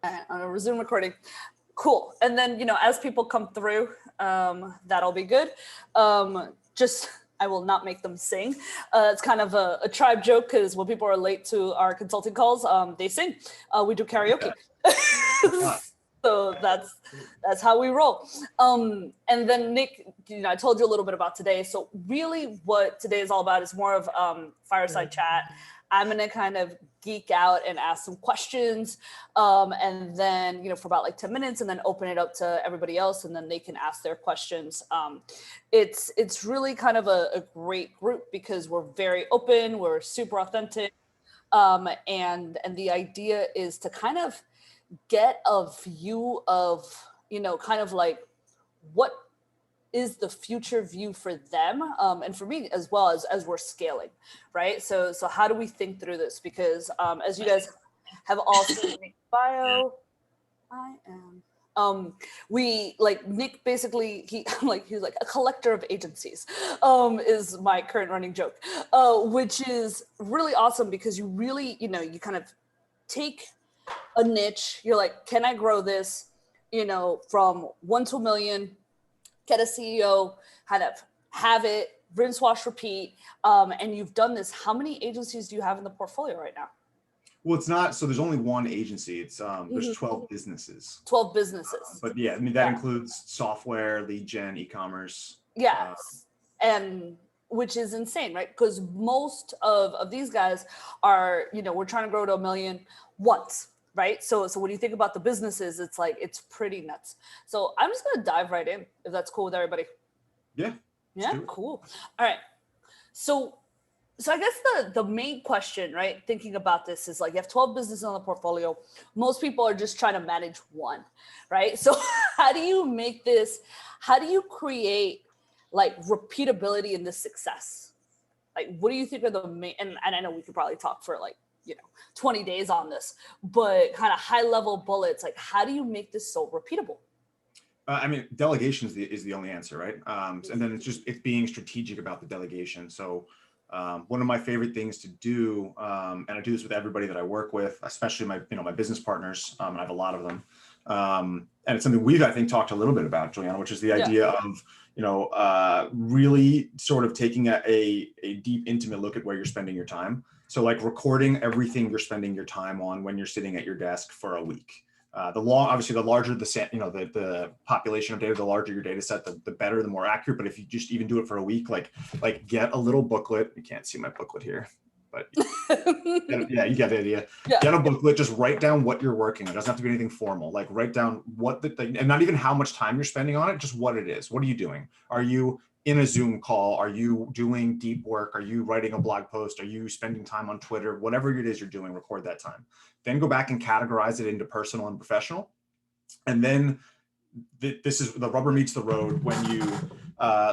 I'm gonna resume recording. Cool. And then, as people come through, that'll be good. Just, I will not make them sing. It's kind of a tribe joke because when people are late to our consulting calls, they sing. We do karaoke. So that's how we roll. And then Nick, I told you a little bit about today. So really what today is all about is more of fireside chat. I'm going to kind of geek out and ask some questions, and then, for about like 10 minutes, and then open it up to everybody else, and then they can ask their questions. It's really kind of a great group because we're very open, we're super authentic, and the idea is to kind of get a view of, kind of like what is the future view for them, and for me as well as we're scaling, right? So how do we think through this? Because as you guys have all seen Nick's bio, we like Nick basically he's like a collector of agencies, is my current running joke, which is really awesome because you really, you kind of take a niche, you're like, can I grow this, from 1 to 1 million, get a CEO, kind of have it, rinse, wash, repeat. And you've done this. How many agencies do you have in the portfolio right now? Well, it's not, so there's only one agency. It's there's 12 businesses. 12 businesses. But yeah, I mean, that includes software, lead gen, e-commerce. Yes. And which is insane, right? Because most of these guys are, we're trying to grow to 1 million once. Right. So when you think about the businesses, it's like, it's pretty nuts. So I'm just going to dive right in if that's cool with everybody. Yeah. Yeah. Cool. All right. So I guess the main question, right, thinking about this is like, you have 12 businesses on the portfolio. Most people are just trying to manage one, right? So how do you make this, how do you create like repeatability in this success? Like, what do you think are the main, and I know we could probably talk for like, 20 days on this, but kind of high level bullets, like how do you make this so repeatable? I mean, delegation is the only answer, right? And then it's being strategic about the delegation. So one of my favorite things to do, and I do this with everybody that I work with, especially my business partners, and I have a lot of them. And it's something I think talked a little bit about, Juliana, which is the idea of, really sort of taking a deep, intimate look at where you're spending your time. So like recording everything you're spending your time on when you're sitting at your desk for a week. Obviously the larger the population of data, the larger your data set, the better, the more accurate. But if you just even do it for a week, like get a little booklet. You can't see my booklet here, but yeah, you get the idea. Yeah. Get a booklet, just write down what you're working on. It doesn't have to be anything formal. Like write down what the thing, and not even how much time you're spending on it, just what it is. What are you doing? Are you in a Zoom call? Are you doing deep work? Are you writing a blog post? Are you spending time on Twitter? Whatever it is you're doing, record that time. Then go back and categorize it into personal and professional. And then this is the rubber meets the road when you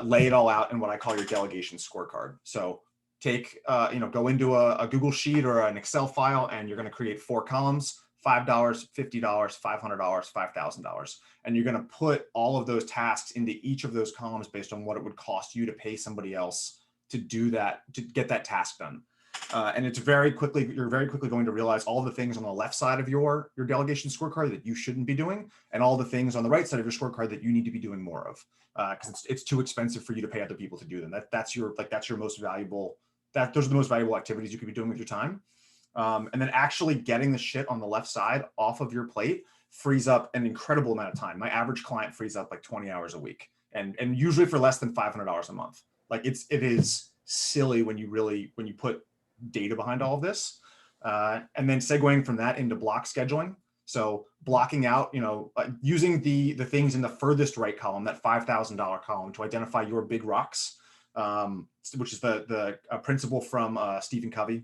lay it all out in what I call your delegation scorecard. So take, go into a Google Sheet or an Excel file, and you're going to create 4 columns, $5, $50, $500, $5,000. And you're going to put all of those tasks into each of those columns based on what it would cost you to pay somebody else to do that, to get that task done. And you're very quickly going to realize all the things on the left side of your delegation scorecard that you shouldn't be doing, and all the things on the right side of your scorecard that you need to be doing more of, because it's too expensive for you to pay other people to do them. That's your most valuable. Those are the most valuable activities you could be doing with your time. And then actually getting the shit on the left side off of your plate frees up an incredible amount of time. My average client frees up like 20 hours a week, and usually for less than $500 a month. Like it is silly when you put data behind all of this. And then segueing from that into block scheduling. So blocking out, using the things in the furthest right column, that $5,000 column, to identify your big rocks, which is the principle from Stephen Covey.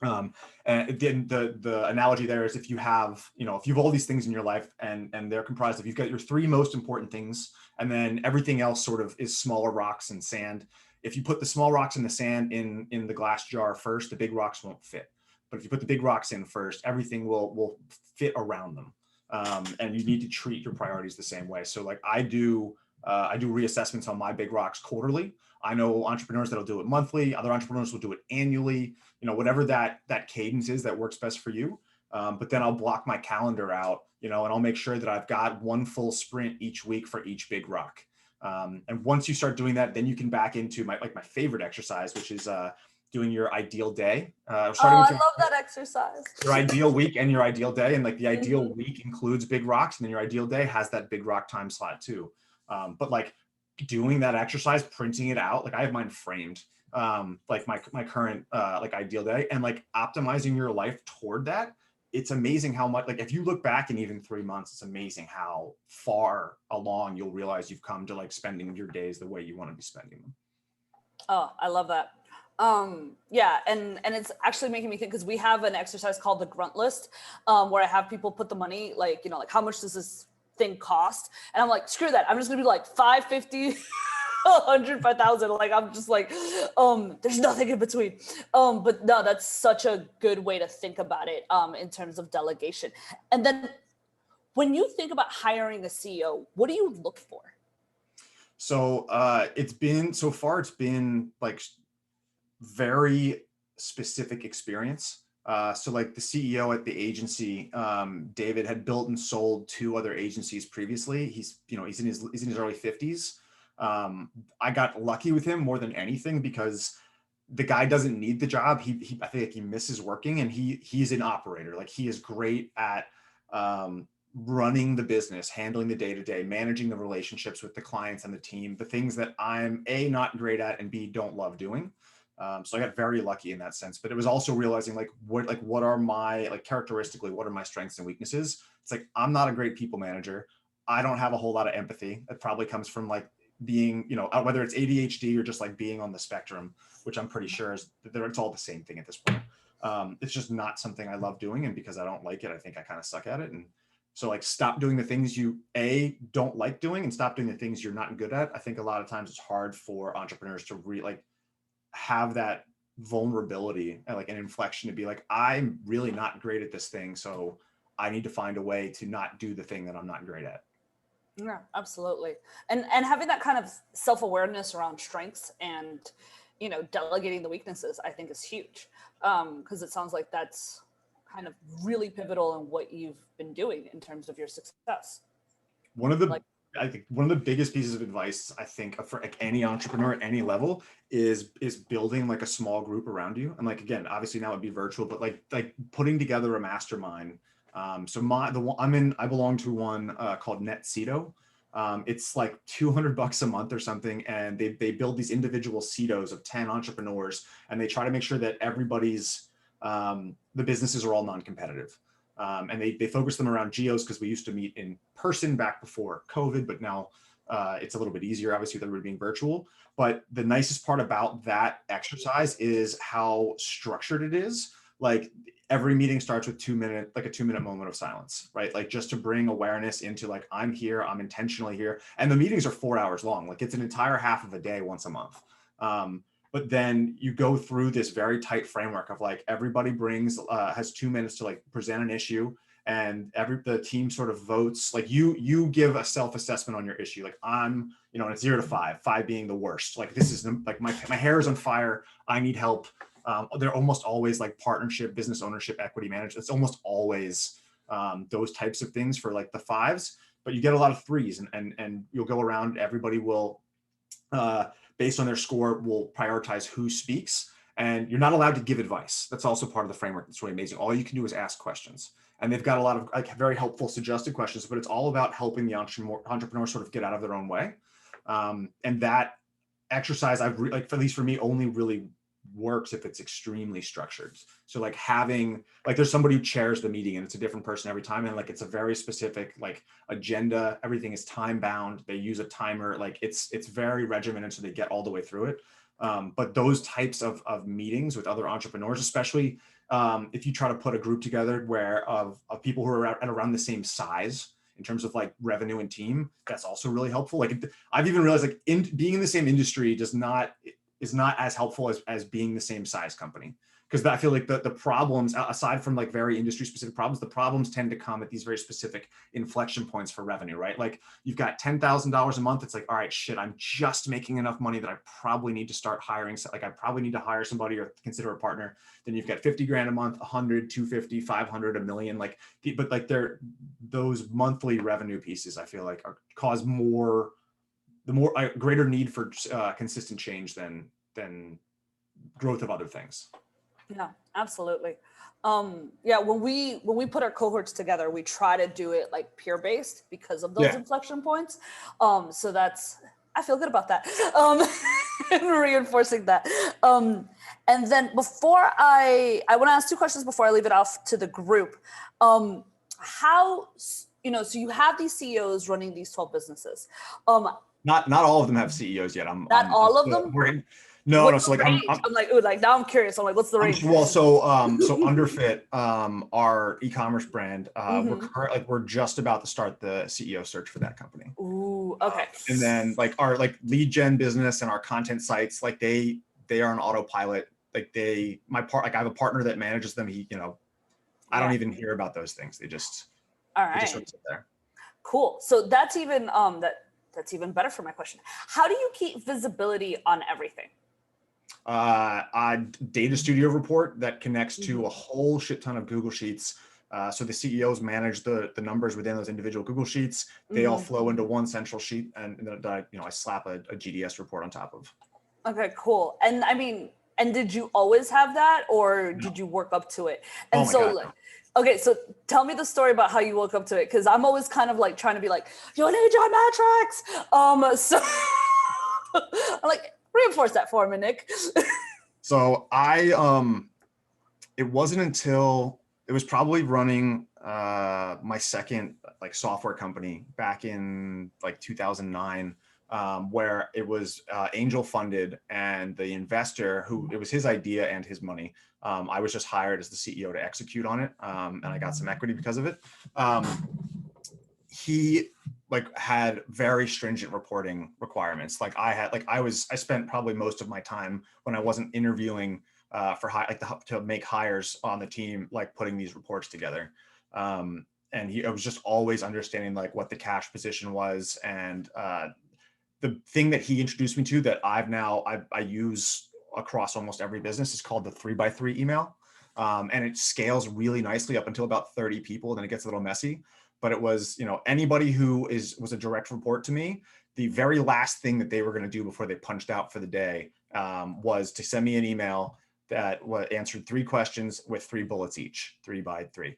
And then the analogy there is if you have all these things in your life and they're comprised of, you've got your 3 most important things, and then everything else sort of is smaller rocks and sand. If you put the small rocks in the sand in the glass jar first, the big rocks won't fit. But if you put the big rocks in first, everything will fit around them. And you need to treat your priorities the same way. So like I do reassessments on my big rocks quarterly. I know entrepreneurs that'll do it monthly. Other entrepreneurs will do it annually. Whatever that cadence is that works best for you. But then I'll block my calendar out, and I'll make sure that I've got one full sprint each week for each big rock. And once you start doing that, then you can back into my favorite exercise, which is doing your ideal day. Starting with I love that exercise. your ideal week and your ideal day. And the ideal week includes big rocks, and then your ideal day has that big rock time slot too. But doing that exercise, printing it out, I have mine framed, my current ideal day, and optimizing your life toward that. It's amazing how much, if you look back in even 3 months, it's amazing how far along you'll realize you've come to spending your days the way you want to be spending them. Oh, I love that. Yeah, and it's actually making me think, because we have an exercise called the grunt list, where I have people put the money, how much does this thing cost? And I'm like, screw that. I'm just gonna be 550, 100, 5,000. I'm just there's nothing in between. But no, that's such a good way to think about it, in terms of delegation. And then when you think about hiring a CEO, what do you look for? So it's been very specific experience. So the CEO at the agency, David, had built and sold 2 other agencies previously. He's in his early 50s. I got lucky with him more than anything, because the guy doesn't need the job. I think he misses working, and he's an operator. He is great at running the business, handling the day-to-day, managing the relationships with the clients and the team, the things that I'm A, not great at, and B, don't love doing. So I got very lucky in that sense, but it was also realizing what are my, characteristically, what are my strengths and weaknesses? It's I'm not a great people manager. I don't have a whole lot of empathy. It probably comes from being, whether it's ADHD or just being on the spectrum, which I'm pretty sure it's all the same thing at this point. It's just not something I love doing. And because I don't like it, I think I kind of suck at it. And so stop doing the things you don't like doing, and stop doing the things you're not good at. I think a lot of times it's hard for entrepreneurs to have that vulnerability and an inflection to be I'm really not great at this thing, so I need to find a way to not do the thing that I'm not great at. Yeah, absolutely. And having that kind of self-awareness around strengths and, delegating the weaknesses, I think is huge. Because it sounds like that's kind of really pivotal in what you've been doing in terms of your success. I think one of the biggest pieces of advice, I think, for any entrepreneur at any level is building a small group around you. And again, obviously now it'd be virtual, but putting together a mastermind. So I belong to one called NetCedo. It's $200 a month or something. And they build these individual CEDOs of 10 entrepreneurs, and they try to make sure that everybody's, the businesses are all non-competitive. And they focus them around geos, because we used to meet in person back before COVID, but now it's a little bit easier, obviously, with everybody being virtual. But the nicest part about that exercise is how structured it is. Every meeting starts with a 2-minute moment of silence, right? Just to bring awareness into I'm here, I'm intentionally here. And the meetings are 4 hours long. It's an entire half of a day once a month. But then you go through this very tight framework of everybody has 2 minutes to present an issue, and the team sort of votes. You give a self-assessment on your issue. I'm, and it's 0 to 5, 5 being the worst. This is my hair is on fire. I need help. They're almost always partnership, business ownership, equity management. It's almost always those types of things for the 5s, but you get a lot of 3s, and you'll go around. Everybody will, based on their score, will prioritize who speaks, and you're not allowed to give advice. That's also part of the framework. That's really amazing. All you can do is ask questions, and they've got a lot of very helpful suggested questions, but it's all about helping the entrepreneur sort of get out of their own way. And that exercise, at least for me, only really works if it's extremely structured. So having there's somebody who chairs the meeting, and it's a different person every time, and it's a very specific agenda. Everything is time bound. They use a timer. It's very regimented, so they get all the way through it. But those types of meetings with other entrepreneurs, especially if you try to put a group together of people who are at around the same size in terms of revenue and team, that's also really helpful. I've even realized being in the same industry does not is not as helpful as being the same size company. Because I feel like the problems, aside from like very industry specific problems, the problems tend to come at these very specific inflection points for revenue, right? Like you've got $10,000 a month. It's like, all right, shit, I'm just making enough money that I probably need to start hiring. Like I probably need to hire somebody or consider a partner. Then you've got 50 grand a month, 100, 250, 500, a million, like, but like those monthly revenue pieces, I feel like cause greater need for consistent change than growth of other things. Yeah, absolutely. Yeah, when we put our cohorts together, we try to do it like peer based because of those inflection points. So I feel good about that. Reinforcing that. And then before I want to ask two questions before I leave it off to the group. How, so you have these CEOs running these 12 businesses. Not all of them have CEOs yet. All of them. No. So like I'm like, ooh, like now I'm curious. I'm like, what's the range? Well, so Underfit, our e-commerce brand, we're just about to start the CEO search for that company. Ooh, okay. And then like our lead gen business and our content sites, like they are on autopilot. Like I have a partner that manages them. I don't even hear about those things. They just sort of sit there. Cool. So that's even that's even better for my question. How do you keep visibility on everything? A data studio report that connects to a whole shit ton of Google Sheets. So the CEOs manage the numbers within those individual Google Sheets. They all flow into one central sheet, and then I slap a GDS report on top of. Okay, cool. And I mean, did you always have that, or did you work up to it? And okay, so tell me the story about how you woke up to it, because I'm always kind of like trying to be like, you need your metrics. So I'm like, reinforce that for me, Nick. So it wasn't until it was probably running my second like software company back in like 2009, where it was angel funded, and the investor it was his idea and his money. I was just hired as the CEO to execute on it, and I got some equity because of it. He had very stringent reporting requirements. I spent probably most of my time when I wasn't interviewing to make hires on the team, like putting these reports together. And I was just always understanding like what the cash position was. And the thing that he introduced me to that I use across almost every business is called the 3x3 email. And it scales really nicely up until about 30 people. Then it gets a little messy. But it was, anybody who was a direct report to me, the very last thing that they were going to do before they punched out for the day was to send me an email that answered 3 questions with 3 bullets each, 3x3.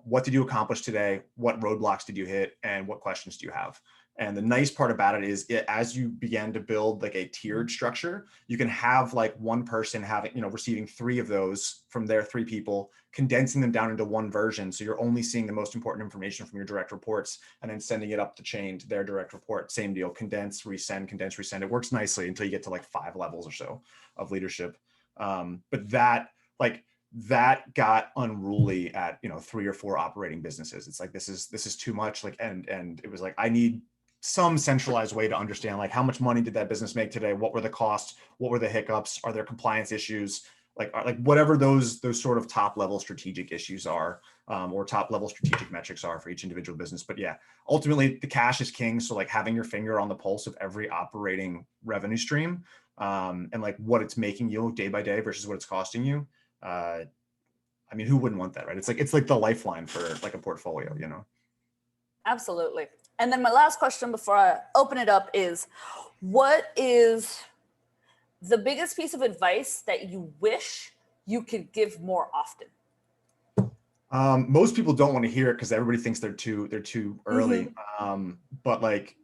What did you accomplish today? What roadblocks did you hit? And what questions do you have? And the nice part about it is as you began to build like a tiered structure, you can have like one person receiving 3 of those from their 3 people, condensing them down into one version. So you're only seeing the most important information from your direct reports, and then sending it up the chain to their direct report. Same deal, condense, resend. It works nicely until you get to like 5 levels or so of leadership. But that got unruly at 3 or 4 operating businesses. It's like this is too much. And it was like I need some centralized way to understand like how much money did that business make today? What were the costs? What were the hiccups? Are there compliance issues? Like whatever those sort of top level strategic issues are, or top level strategic metrics are for each individual business. But yeah, ultimately the cash is king. So like having your finger on the pulse of every operating revenue stream, and like what it's making you day by day versus what it's costing you. Who wouldn't want that, right? It's like the lifeline for like a portfolio, Absolutely. And then my last question before I open it up is, what is the biggest piece of advice that you wish you could give more often? Most people don't want to hear it because everybody thinks they're too early. But like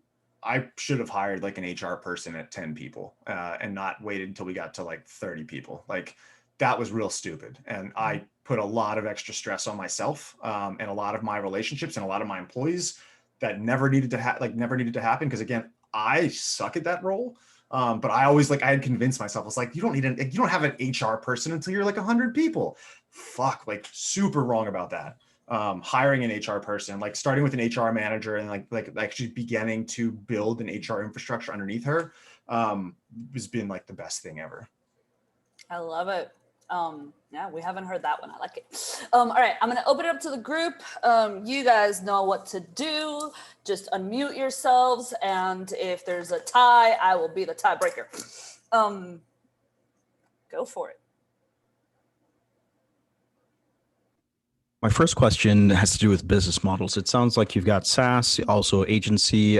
I should have hired like an HR person at 10 people and not waited until we got to like 30 people. Like that was real stupid. And I put a lot of extra stress on myself and a lot of my relationships and a lot of my employees that never needed to happen. Because again, I suck at that role. But I always I had convinced myself, I was like, you don't have an HR person until you're like 100 people. Fuck, like super wrong about that. Hiring an HR person, like starting with an HR manager and like actually beginning to build an HR infrastructure underneath her has been like the best thing ever. I love it. Yeah, we haven't heard that one. I like it. All right, I'm gonna open it up to the group. You guys know what to do. Just unmute yourselves, and if there's a tie, I will be the tiebreaker. Go for it. My first question has to do with business models. It sounds like you've got SaaS, also agency.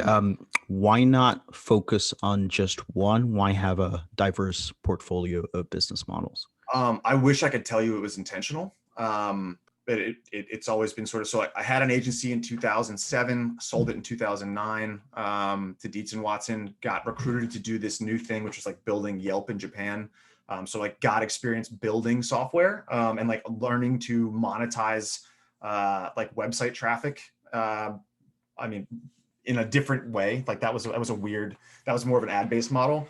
Why not focus on just one? Why have a diverse portfolio of business models? I wish I could tell you it was intentional, but it's always been sort of, so I had an agency in 2007, sold it in 2009 to Dietz & Watson, got recruited to do this new thing, which was like building Yelp in Japan. So like got experience building software and like learning to monetize like website traffic. I mean, in a different way. Like that was more of an ad-based model.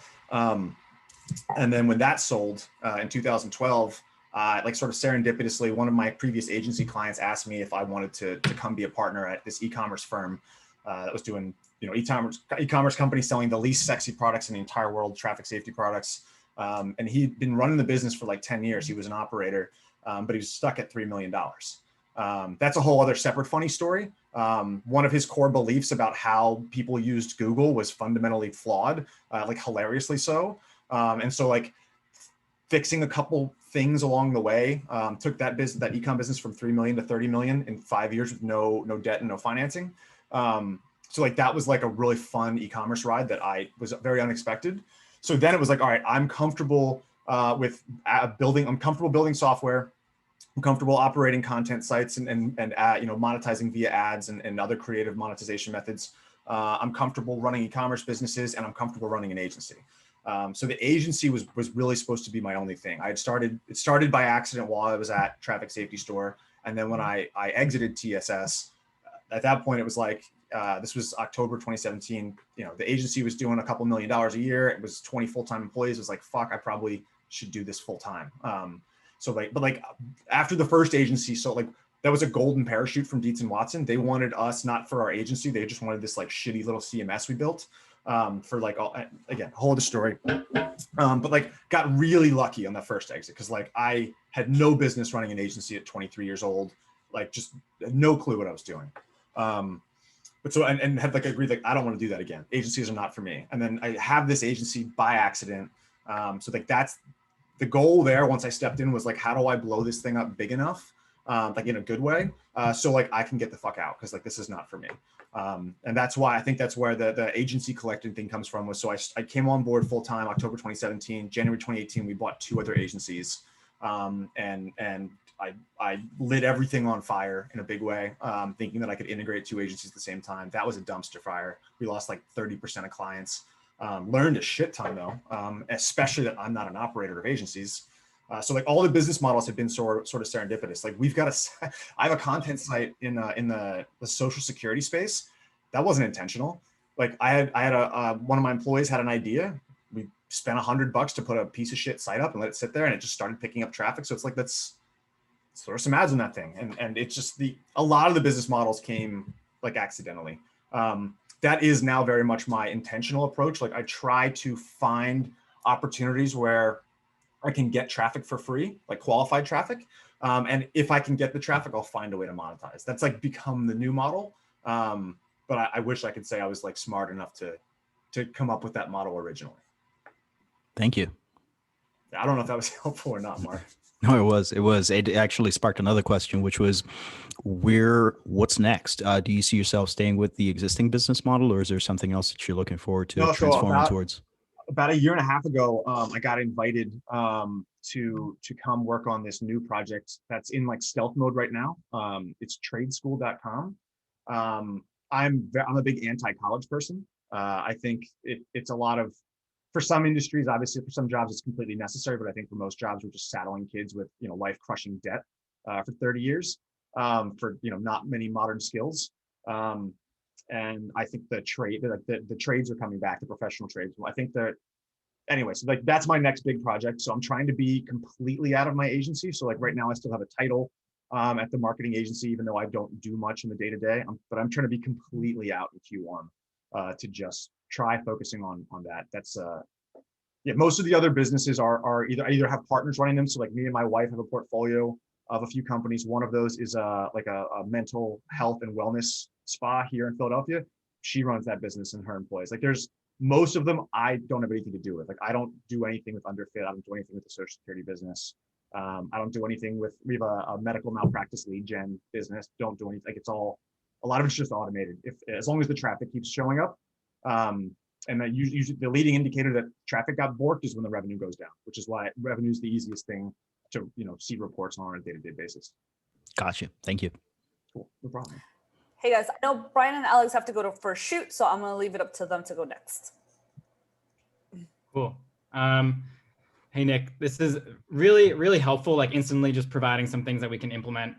And then when that sold in 2012, like sort of serendipitously, one of my previous agency clients asked me if I wanted to come be a partner at this e-commerce firm that was doing, e-commerce company selling the least sexy products in the entire world, traffic safety products. And he'd been running the business for like 10 years. He was an operator, but he was stuck at $3 million. That's a whole other separate funny story. One of his core beliefs about how people used Google was fundamentally flawed, like hilariously so. And so like fixing a couple things along the way, took that e-com business from 3 million to 30 million in 5 years with no debt and no financing. So like that was like a really fun e-commerce ride that was very unexpected. So then it was like, all right, I'm comfortable building software. I'm comfortable operating content sites and monetizing via ads and other creative monetization methods. I'm comfortable running e-commerce businesses, and I'm comfortable running an agency. So the agency was really supposed to be my only thing. It started by accident while I was at Traffic Safety Store. And then when I exited TSS, at that point, it was like, this was October 2017. The agency was doing a couple $1 million a year. It was 20 full-time employees. It was like, fuck, I probably should do this full-time. But after the first agency, so like that was a golden parachute from Dietz & Watson. They wanted us not for our agency. They just wanted this like shitty little CMS we built for like, again, whole other story. But like got really lucky on that first exit because like I had no business running an agency at 23 years old, like just no clue what I was doing. But so, and had like agreed, like, I don't want to do that again. Agencies are not for me. And then I have this agency by accident. So like that's the goal there. Once I stepped in was like, how do I blow this thing up big enough? Like in a good way. So like I can get the fuck out. Cause like, this is not for me. And that's why I think that's where the agency collecting thing comes from was, so I came on board full-time October 2017, January 2018, we bought 2 other agencies. And I lit everything on fire in a big way, thinking that I could integrate 2 agencies at the same time. That was a dumpster fire. We lost like 30% of clients. Learned a shit ton though, especially that I'm not an operator of agencies. So like all the business models have been sort of serendipitous. Like I have a content site in the social security space. That wasn't intentional. Like I had one of my employees had an idea. We spent $100 to put a piece of shit site up and let it sit there, and it just started picking up traffic. So it's like, let's throw some ads on that thing. And it's just a lot of the business models came like accidentally. That is now very much my intentional approach. Like I try to find opportunities where I can get traffic for free, like qualified traffic. And if I can get the traffic, I'll find a way to monetize. That's like become the new model. But I wish I could say I was like smart enough to come up with that model originally. Thank you. I don't know if that was helpful or not, Mark. No, it was. It actually sparked another question, which was what's next? Do you see yourself staying with the existing business model, or is there something else that you're looking forward to transforming towards? About a year and a half ago, I got invited to come work on this new project that's in like stealth mode right now. It's tradeschool.com. I'm a big anti-college person. I think it's a lot of, for some industries, obviously for some jobs it's completely necessary, but I think for most jobs we're just saddling kids with life-crushing debt for 30 years for not many modern skills. And I think the trades are coming back, the professional trades. I think that anyway, so like that's my next big project. So I'm trying to be completely out of my agency. So like right now I still have a title at the marketing agency, even though I don't do much in the day-to-day, but I'm trying to be completely out in Q1 to just try focusing on that. That's yeah, most of the other businesses are either have partners running them. So like me and my wife have a portfolio of a few companies. One of those is like a mental health and wellness spa here in Philadelphia. She runs that business and her employees. Like there's most of them I don't have anything to do with. Like I don't do anything with Underfit. I don't do anything with the Social Security business. I don't do anything with, we have a medical malpractice lead gen business. Don't do anything. Like it's all, a lot of it's just automated. As long as the traffic keeps showing up. And that usually the leading indicator that traffic got borked is when the revenue goes down, which is why revenue is the easiest thing to, see reports on a day-to-day basis. Gotcha. Thank you. Cool. No problem. Hey guys, I know Brian and Alex have to go to first shoot, so I'm gonna leave it up to them to go next. Cool. Hey Nick, this is really, really helpful, like instantly just providing some things that we can implement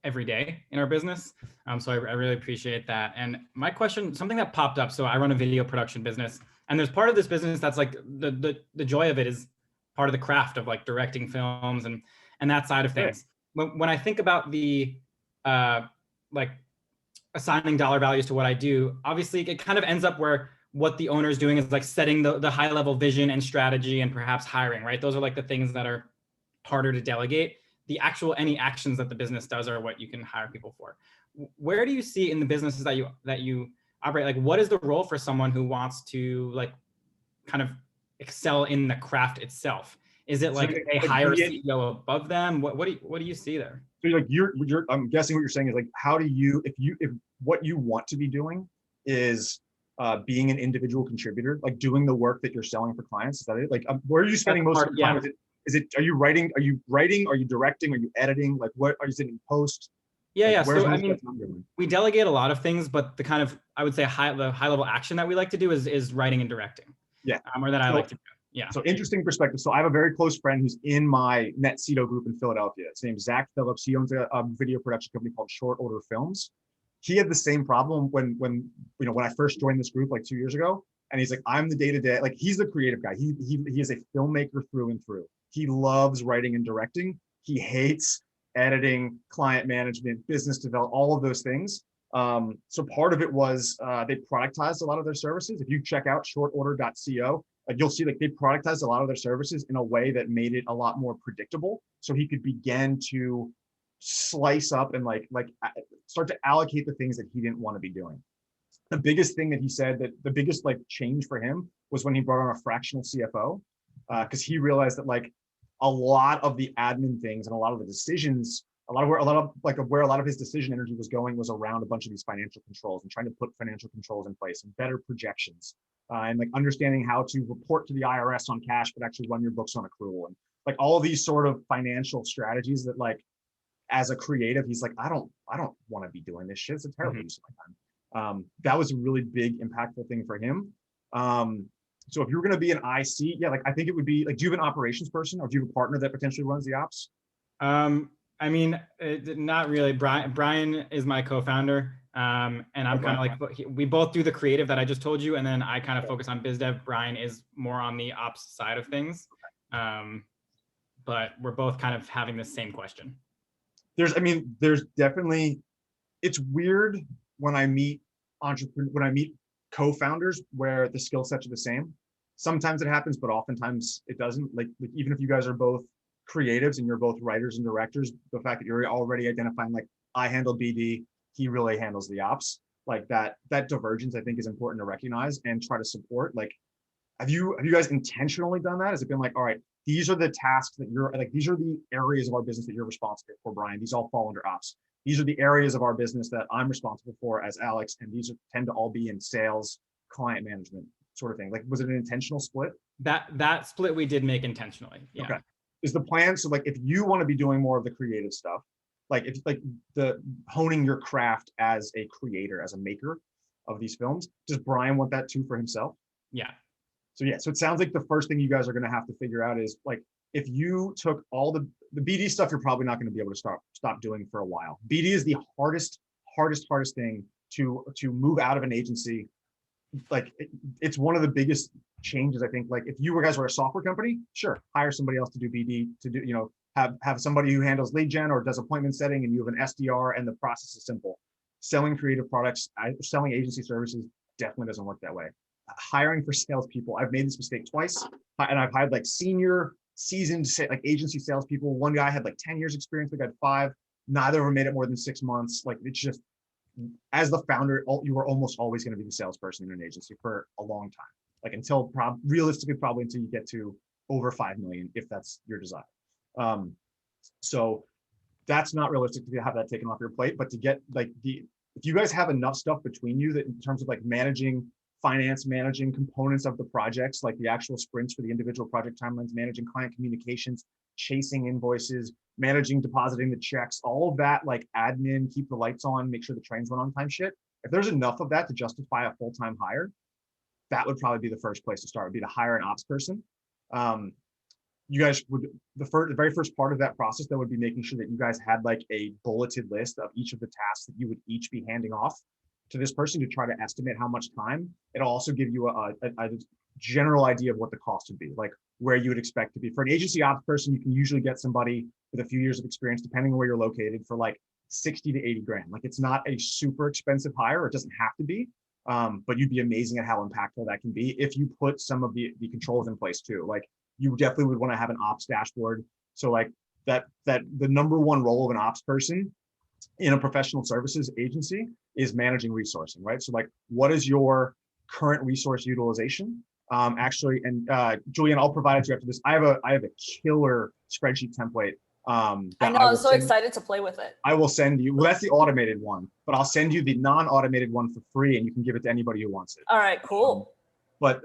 every day in our business. So I really appreciate that. And my question, something that popped up, so I run a video production business, and there's part of this business that's like the joy of it is part of the craft of like directing films and that side of things. When I think about the like assigning dollar values to what I do, obviously it kind of ends up where what the owner is doing is like setting the high level vision and strategy and perhaps hiring, right? Those are like the things that are harder to delegate. The actual, any actions that the business does are what you can hire people for. Where do you see in the businesses that you operate, like what is the role for someone who wants to like kind of excel in the craft itself? Is it like they hire a CEO above them? What do you see there? So like you're I'm guessing what you're saying is like, how do you, if what you want to be doing is being an individual contributor, like doing the work that you're selling for clients, is that it? Like where are you spending most of your time? Are you writing? Are you directing? Are you editing? Like what are you in post? Yeah. So I mean, we delegate a lot of things, but the kind of, I would say the high level action that we like to do is writing and directing. Yeah. Or that I like to do. Yeah. So interesting perspective. So I have a very close friend who's in my NetCedo group in Philadelphia. His name's Zach Phillips. He owns a video production company called Short Order Films. He had the same problem when I first joined this group like 2 years ago. And he's like, I'm the day-to-day, like he's the creative guy. He is a filmmaker through and through. He loves writing and directing. He hates editing, client management, business development, all of those things. So part of it was they productized a lot of their services. If you check out shortorder.co, like you'll see like they productized a lot of their services in a way that made it a lot more predictable. So he could begin to slice up and like start to allocate the things that he didn't want to be doing. The biggest thing that he said that the biggest like change for him was when he brought on a fractional CFO, because he realized that like a lot of the admin things and a lot of the decisions, where a lot of his decision energy was going was around a bunch of these financial controls and trying to put financial controls in place and better projections and like understanding how to report to the IRS on cash, but actually run your books on accrual and like all of these sort of financial strategies that like as a creative, he's like, I don't want to be doing this shit. It's a terrible use of my time. That was a really big impactful thing for him. So if you were going to be an IC, yeah, like I think it would be like, do you have an operations person or do you have a partner that potentially runs the ops? I mean, not really. Brian is my co-founder, and I'm kind of like, we both do the creative that I just told you, and then I kind of focus on biz dev. Brian is more on the ops side of things, but we're both kind of having the same question. There's definitely, it's weird when I meet co-founders where the skill sets are the same. Sometimes it happens, but oftentimes it doesn't. Like even if you guys are both creatives and you're both writers and directors, the fact that you're already identifying like I handle BD, he really handles the ops, like that divergence I think is important to recognize and try to support. Like have you guys intentionally done that? Has it been like, all right, these are the tasks that you're like, these are the areas of our business that you're responsible for, Brian, these all fall under ops. These are the areas of our business that I'm responsible for as Alex, and these tend to all be in sales, client management sort of thing. Like was it an intentional split? That split we did make intentionally. Yeah. Okay. Is the plan, so like if you want to be doing more of the creative stuff, like if like the honing your craft as a creator, as a maker of these films, does Brian want that too for himself? Yeah. So it sounds like the first thing you guys are going to have to figure out is like, if you took all the BD stuff, you're probably not going to be able to stop doing for a while. BD is the hardest thing to move out of an agency. Like it's one of the biggest changes, I think. Like if you guys were a software company, sure, hire somebody else to do BD, to do, have somebody who handles lead gen or does appointment setting, and you have an SDR and the process is simple. Selling creative products, selling agency services definitely doesn't work that way. hiring for salespeople. I've made this mistake twice, and I've hired like senior, seasoned, like agency salespeople. One guy had like 10 years experience. We got 5. Neither of them made it more than 6 months. Like it's just, as the founder, you are almost always going to be the salesperson in an agency for a long time. Like until realistically, probably until you get to over 5 million, if that's your desire. So that's not realistic to have that taken off your plate, but to get like if you guys have enough stuff between you that in terms of like managing finance, managing components of the projects, like the actual sprints for the individual project timelines, managing client communications, chasing invoices, managing, depositing the checks, all of that, like admin, keep the lights on, make sure the trains run on time shit. If there's enough of that to justify a full-time hire, that would probably be the first place to start, would be to hire an ops person. You guys would, the very first part of that process, that would be making sure that you guys had like a bulleted list of each of the tasks that you would each be handing off to this person to try to estimate how much time. It'll also give you a general idea of what the cost would be, like where you would expect to be. For an agency ops person, you can usually get somebody with a few years of experience, depending on where you're located, for like 60 to 80 grand. Like it's not a super expensive hire. It doesn't have to be, but you'd be amazing at how impactful that can be if you put some of the controls in place too. Like you definitely would want to have an ops dashboard. So like that the number one role of an ops person in a professional services agency is managing resourcing, right? So like, what is your current resource utilization? Actually, and Julian, I'll provide it to you after this. I have a killer spreadsheet template. I know, I'm so excited to play with it. I will send you, well, that's the automated one, but I'll send you the non-automated one for free and you can give it to anybody who wants it. All right, cool. But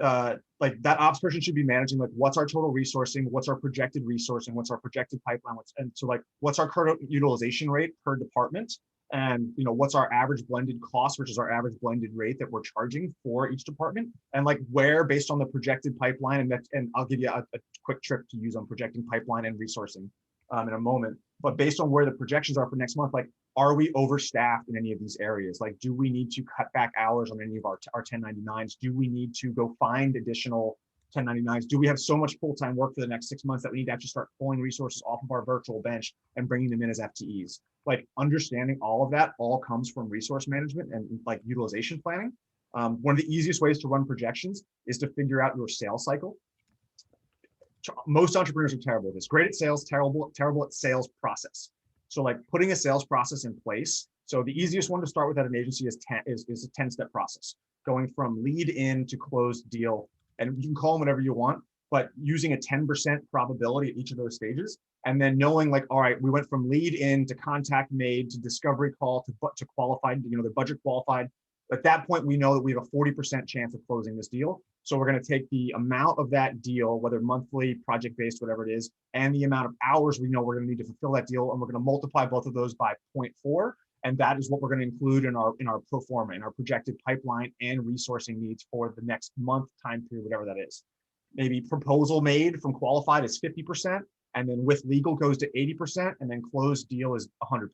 like that ops person should be managing like what's our total resourcing, what's our projected resourcing, what's our projected pipeline, and so like what's our current utilization rate per department, and you know what's our average blended cost, which is our average blended rate that we're charging for each department, and like where based on the projected pipeline, and I'll give you a quick trick to use on projecting pipeline and resourcing in a moment. But based on where the projections are for next month, like are we overstaffed in any of these areas? Like, do we need to cut back hours on any of our 1099s? Do we need to go find additional 1099s? Do we have so much full-time work for the next 6 months that we need to actually start pulling resources off of our virtual bench and bringing them in as FTEs? Like understanding all of that all comes from resource management and like utilization planning. One of the easiest ways to run projections is to figure out your sales cycle. Most entrepreneurs are terrible at this. Great at sales, terrible at sales process. So like putting a sales process in place. So the easiest one to start with at an agency is a 10-step process, going from lead in to closed deal. And you can call them whatever you want, but using a 10% probability at each of those stages. And then knowing like, all right, we went from lead in to contact made to discovery call to qualified, you know, the budget qualified. At that point, we know that we have a 40% chance of closing this deal. So we're going to take the amount of that deal, whether monthly, project-based, whatever it is, and the amount of hours we know we're going to need to fulfill that deal, and we're going to multiply both of those by 0.4, and that is what we're going to include in our pro forma, in our projected pipeline and resourcing needs for the next month, time period, whatever that is. Maybe proposal made from qualified is 50%, and then with legal goes to 80%, and then closed deal is 100%.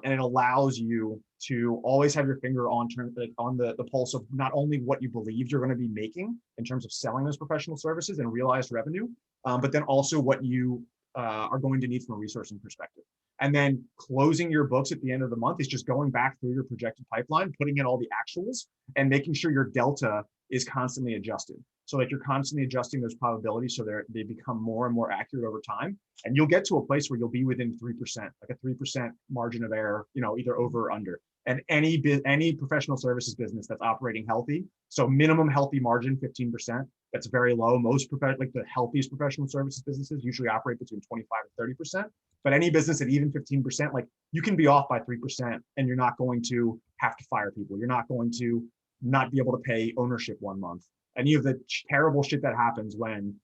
And it allows you to always have your finger on the pulse of not only what you believe you're going to be making in terms of selling those professional services and realized revenue, but then also what you are going to need from a resourcing perspective. And then closing your books at the end of the month is just going back through your projected pipeline, putting in all the actuals, and making sure your delta is constantly adjusted. So like you're constantly adjusting those probabilities so they become more and more accurate over time. And you'll get to a place where you'll be within 3%, like a 3% margin of error, you know, either over or under. And any professional services business that's operating healthy, so minimum healthy margin, 15%, that's very low. Most like the healthiest professional services businesses usually operate between 25 and 30%. But any business at even 15%, like you can be off by 3% and you're not going to have to fire people. You're not going to not be able to pay ownership 1 month. Any of the terrible shit that happens when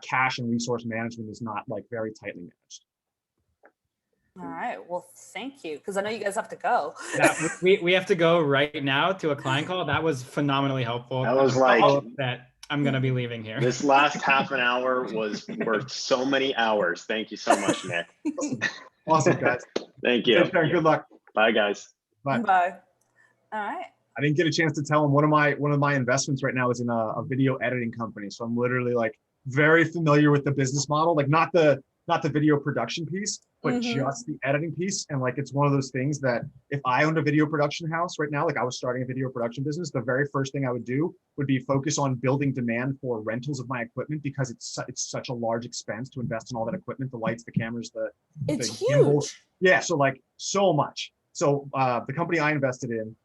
cash and resource management is not like very tightly managed. All right. Well, thank you. Because I know you guys have to go. We have to go right now to a client call. That was phenomenally helpful. That was like that I'm going to be leaving here. This last half an hour was worth so many hours. Thank you so much, Nick. Awesome, guys. Thank you. Take care. Good luck. Bye, guys. Bye. Bye. All right. I didn't get a chance to tell him one of my investments right now is in a video editing company. So I'm literally like very familiar with the business model, like not the video production piece, but just the editing piece. And like, it's one of those things that if I owned a video production house right now, like I was starting a video production business, the very first thing I would do would be focus on building demand for rentals of my equipment, because it's such a large expense to invest in all that equipment, the lights, the cameras, the gimbals. Huge. Yeah, so like so much. So the company I invested in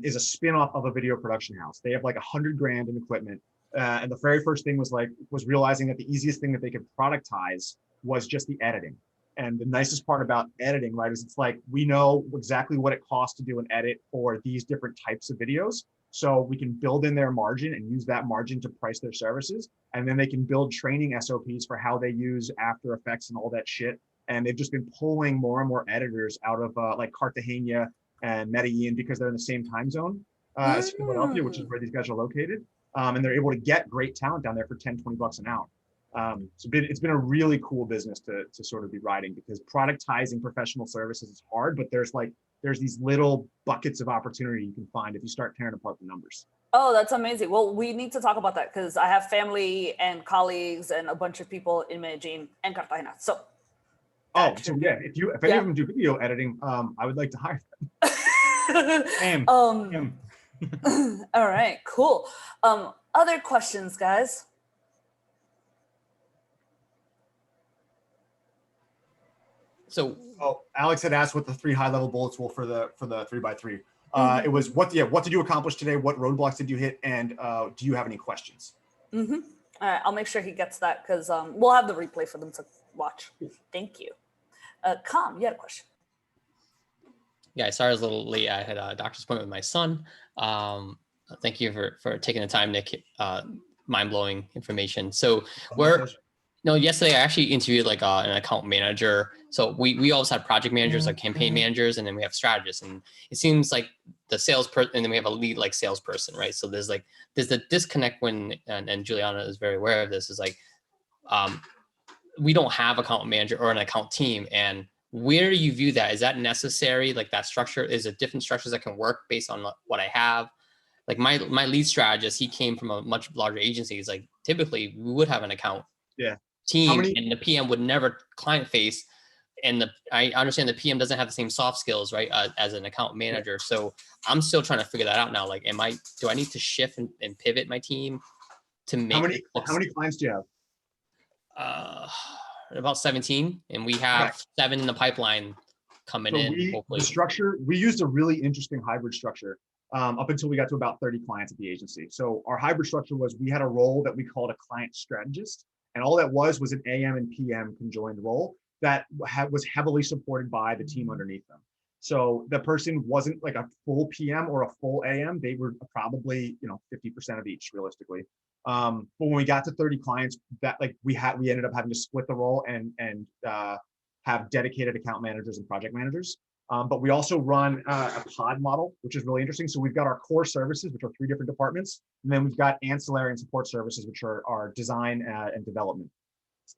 is a spin-off of a video production house. They have like $100,000 in equipment. And the very first thing was realizing that the easiest thing that they could productize was just the editing. And the nicest part about editing, right, is it's like, we know exactly what it costs to do an edit for these different types of videos. So we can build in their margin and use that margin to price their services. And then they can build training SOPs for how they use After Effects and all that shit. And they've just been pulling more and more editors out of like Cartagena and Medellin, because they're in the same time zone as Philadelphia, which is where these guys are located. And they're able to get great talent down there for 10, 20 bucks an hour. So it's been a really cool business to sort of be riding, because productizing professional services is hard, but there's these little buckets of opportunity you can find if you start tearing apart the numbers. Oh, that's amazing. Well, we need to talk about that, because I have family and colleagues and a bunch of people in Medellin and Cartagena. So yeah, if any of them do video editing, I would like to hire them. All right, cool. Other questions, guys? So, Alex had asked what the 3 high-level bullets were for the 3x3. It was what did you accomplish today? What roadblocks did you hit? And do you have any questions? All right, I'll make sure he gets that, because we'll have the replay for them to watch. Thank you. Kham, you had a question. yeah, sorry I was a little late. I had a doctor's appointment with my son. Thank you for taking the time, Nick. Mind-blowing information. So yesterday I actually interviewed like an account manager. So we always have project managers, like campaign managers, and then we have strategists. And it seems like the salesperson, and then we have a lead like salesperson, right? So there's the disconnect when, and Juliana is very aware of this, is like, we don't have account manager or an account team. And where do you view that? Is that necessary? Like that structure, is it different structures that can work based on what I have? Like my lead strategist, he came from a much larger agency. He's like, typically we would have an account team, and the PM would never client face. And I understand the PM doesn't have the same soft skills, right, as an account manager. So I'm still trying to figure that out now. Like, do I need to shift and pivot my team to make? How many clients do you have? About 17, and we have 7 in the pipeline coming in. Hopefully, the structure, we used a really interesting hybrid structure up until we got to about 30 clients at the agency. So our hybrid structure was, we had a role that we called a client strategist, and all that was an AM and PM conjoined role that was heavily supported by the team underneath them. So the person wasn't like a full PM or a full AM. They were probably 50% of each, realistically. But when we got to 30 clients, that we ended up having to split the role and have dedicated account managers and project managers. But we also run a pod model, which is really interesting. So we've got our core services, which are 3 different departments, and then we've got ancillary and support services, which are our design and development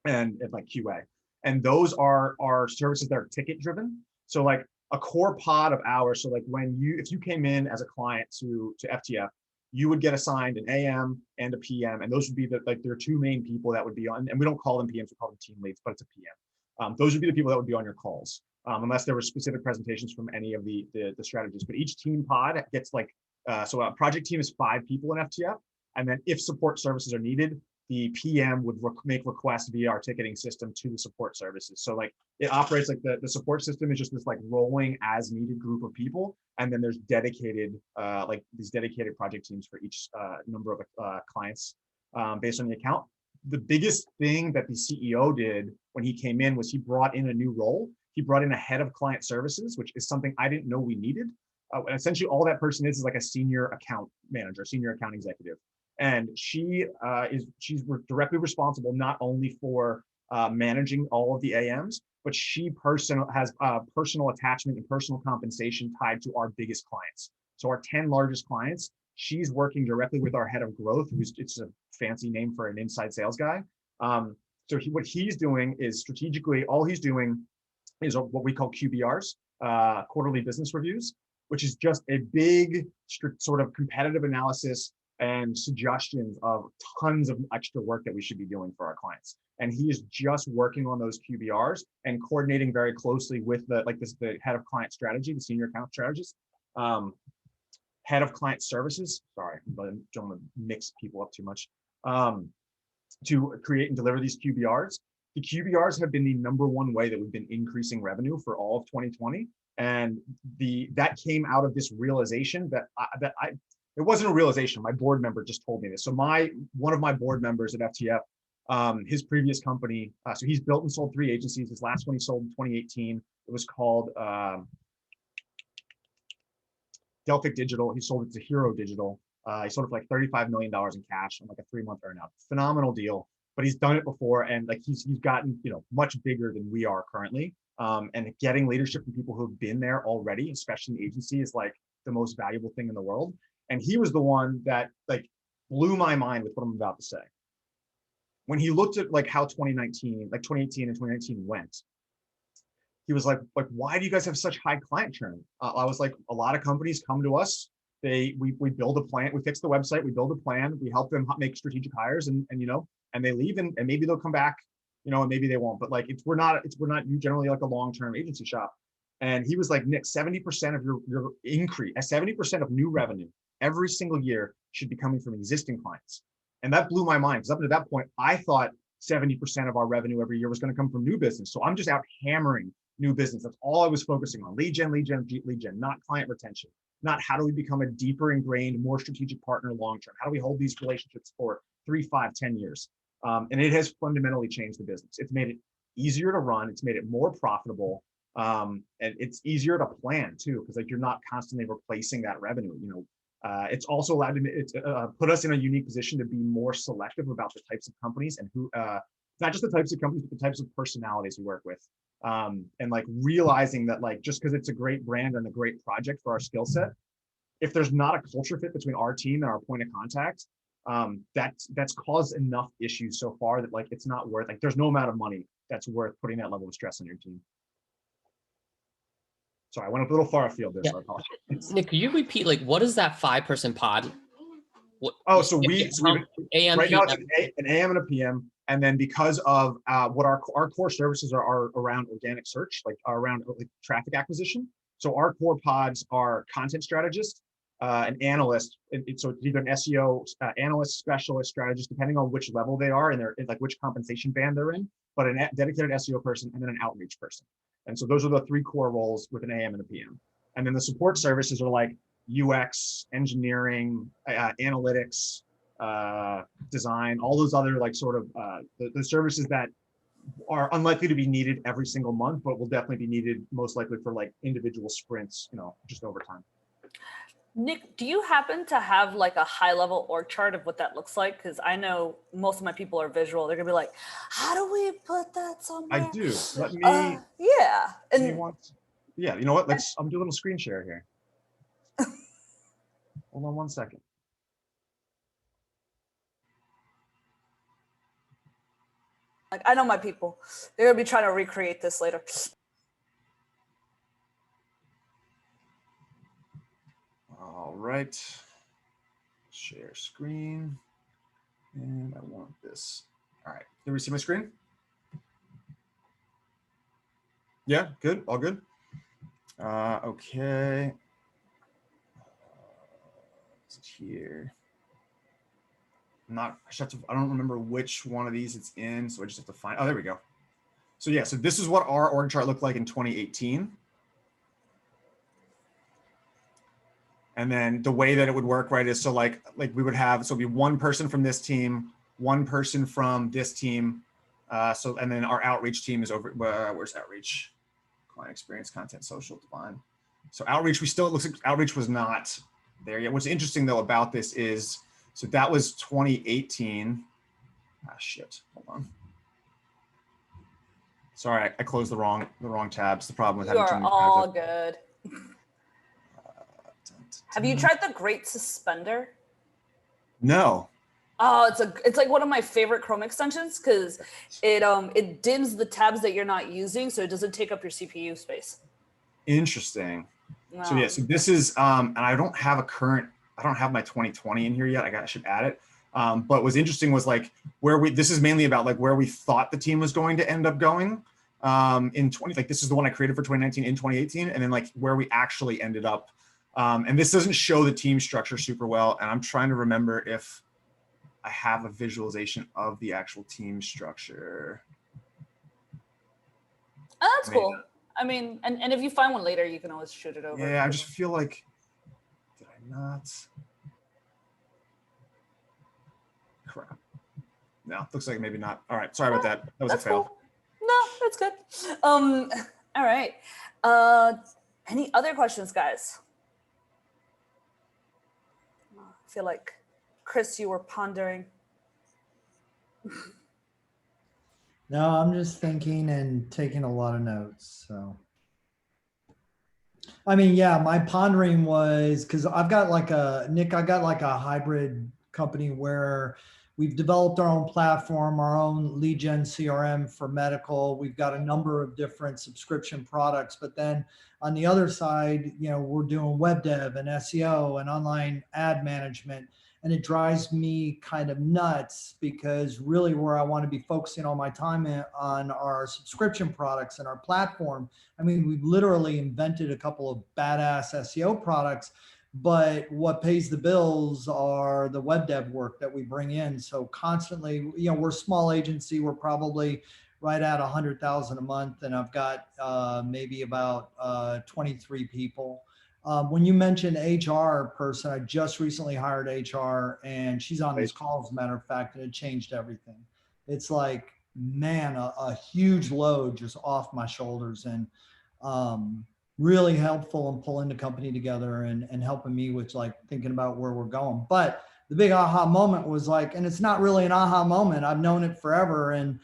and like QA. And those are our services that are ticket driven. So like a core pod of ours. So like if you came in as a client to FTF, you would get assigned an AM and a PM, and those would be there are 2 main people that would be on, and we don't call them PMs, we call them team leads, but it's a PM. Those would be the people that would be on your calls, unless there were specific presentations from any of the strategies. But each team pod gets so a project team is 5 people in FTF, and then if support services are needed, the PM would make requests via our ticketing system to the support services. So like it operates like the support system is just this like rolling as needed group of people. And then there's dedicated, these dedicated project teams for each number of clients based on the account. The biggest thing that the CEO did when he came in was he brought in a new role. He brought in a head of client services, which is something I didn't know we needed. And essentially all that person is like a senior account manager, senior account executive. And she's directly responsible not only for managing all of the AMs, but she has personal attachment and personal compensation tied to our biggest clients. So our 10 largest clients, she's working directly with our head of growth, it's a fancy name for an inside sales guy. So what he's doing is strategically, all he's doing is what we call QBRs, quarterly business reviews, which is just a big sort of competitive analysis and suggestions of tons of extra work that we should be doing for our clients. And he is just working on those QBRs and coordinating very closely with the head of client strategy, the senior account strategist, head of client services. Sorry, but I don't want to mix people up too much. To create and deliver these QBRs. The QBRs have been the #1 way that we've been increasing revenue for all of 2020. And that came out of this realization that it wasn't a realization. My board member just told me this. So one of my board members at FTF, his previous company, so he's built and sold 3 agencies. His last one he sold in 2018. It was called Delphic Digital. He sold it to Hero Digital. He sold it for like $35 million in cash on like a 3-month earnout. Phenomenal deal, but he's done it before, and like he's gotten much bigger than we are currently. And getting leadership from people who have been there already, especially in the agency, is like the most valuable thing in the world. And he was the one that like blew my mind with what I'm about to say. When he looked at like how 2018 and 2019 went, he was like, why do you guys have such high client churn? I was like, a lot of companies come to us. We build a plan, we fix the website, we build a plan, we help them make strategic hires, and they leave, and maybe they'll come back, and maybe they won't. But like we're not generally like a long-term agency shop. And he was like, Nick, 70% of your increase, 70% of new revenue every single year should be coming from existing clients. And that blew my mind, because up to that point, I thought 70% of our revenue every year was going to come from new business. So I'm just out hammering new business. That's all I was focusing on. Lead gen, not client retention. Not how do we become a deeper ingrained, more strategic partner long-term? How do we hold these relationships for 3, 5, 10 years? And it has fundamentally changed the business. It's made it easier to run. It's made it more profitable. And it's easier to plan too, because like you're not constantly replacing that revenue. It's also allowed to put us in a unique position to be more selective about the types of companies and who, not just the types of companies, but the types of personalities we work with. And like realizing that like, just because it's a great brand and a great project for our skill set, if there's not a culture fit between our team and our point of contact, that's caused enough issues so far that like, it's not worth, like there's no amount of money that's worth putting that level of stress on your team. Sorry, I went up a little far afield there, so I apologize. Nick, could you repeat, like, what is that 5-person pod? So we AM, right PM. now it's an AM and a PM. And then because of what our core services are around organic search, like around like traffic acquisition. So our core pods are content strategist, an analyst. So it's either an SEO analyst, specialist, strategist, depending on which level they are and like which compensation band they're in, but a dedicated SEO person and then an outreach person. And so those are the 3 core roles with an AM and a PM. And then the support services are like UX, engineering, analytics, design, all those other like sort of the services that are unlikely to be needed every single month, but will definitely be needed most likely for like individual sprints, just over time. Nick, do you happen to have like a high level org chart of what that looks like? Because I know most of my people are visual. They're gonna be like, how do we put that somewhere? I do. Let me. Yeah. And yeah, you know what? I'm doing a little screen share here. Hold on one second. like, I know my people. They're gonna be trying to recreate this later. All right. Share screen. And I want this. All right. Can we see my screen? Yeah, good. All good. Okay. It's here. I don't remember which one of these it's in, so I just have to find. Oh, there we go. So yeah, so this is what our org chart looked like in 2018. And then the way that it would work, right, is so like we would have, so it'd be one person from this team, one person from this team. And then our outreach team is over, where's outreach? Client experience, content, social, divine. So outreach, it looks like outreach was not there yet. What's interesting though about this is, so that was 2018. Shit, hold on. Sorry, I closed the wrong tabs. The problem with having too many tabs. You are all good. Have you tried the Great Suspender? No. Oh, it's like one of my favorite Chrome extensions because it dims the tabs that you're not using, so it doesn't take up your CPU space. Interesting. So yeah, so this is and I don't have a current I don't have my 2020 in here yet. I should add it. But what was interesting was like this is mainly about like where we thought the team was going to end up going in like this is the one I created for 2019 in 2018, and then like where we actually ended up. And this doesn't show the team structure super well. And I'm trying to remember if I have a visualization of the actual team structure. Oh, that's cool. I mean, and if you find one later, you can always shoot it over. Yeah, I just feel like, did I not? Crap. No, looks like maybe not. All right, sorry about that. That was a fail. Cool. No, that's good. All right. Any other questions, guys? I feel like, Chris, you were pondering. No, I'm just thinking and taking a lot of notes. So, I mean, yeah, my pondering was because I got like a hybrid company where we've developed our own platform, our own lead gen CRM for medical. We've got a number of different subscription products, but then on the other side, we're doing web dev and SEO and online ad management. And it drives me kind of nuts because really where I want to be focusing all my time on our subscription products and our platform. I mean, we've literally invented a couple of badass SEO products, but what pays the bills are the web dev work that we bring in. So constantly, we're a small agency. We're probably right at 100,000 a month. And I've got maybe about 23 people. When you mentioned HR person, I just recently hired HR and she's on this call, as a matter of fact, and it changed everything. It's like, man, a huge load just off my shoulders, and really helpful in pulling the company together and helping me with like thinking about where we're going. But the big aha moment was like, and it's not really an aha moment, I've known it forever. And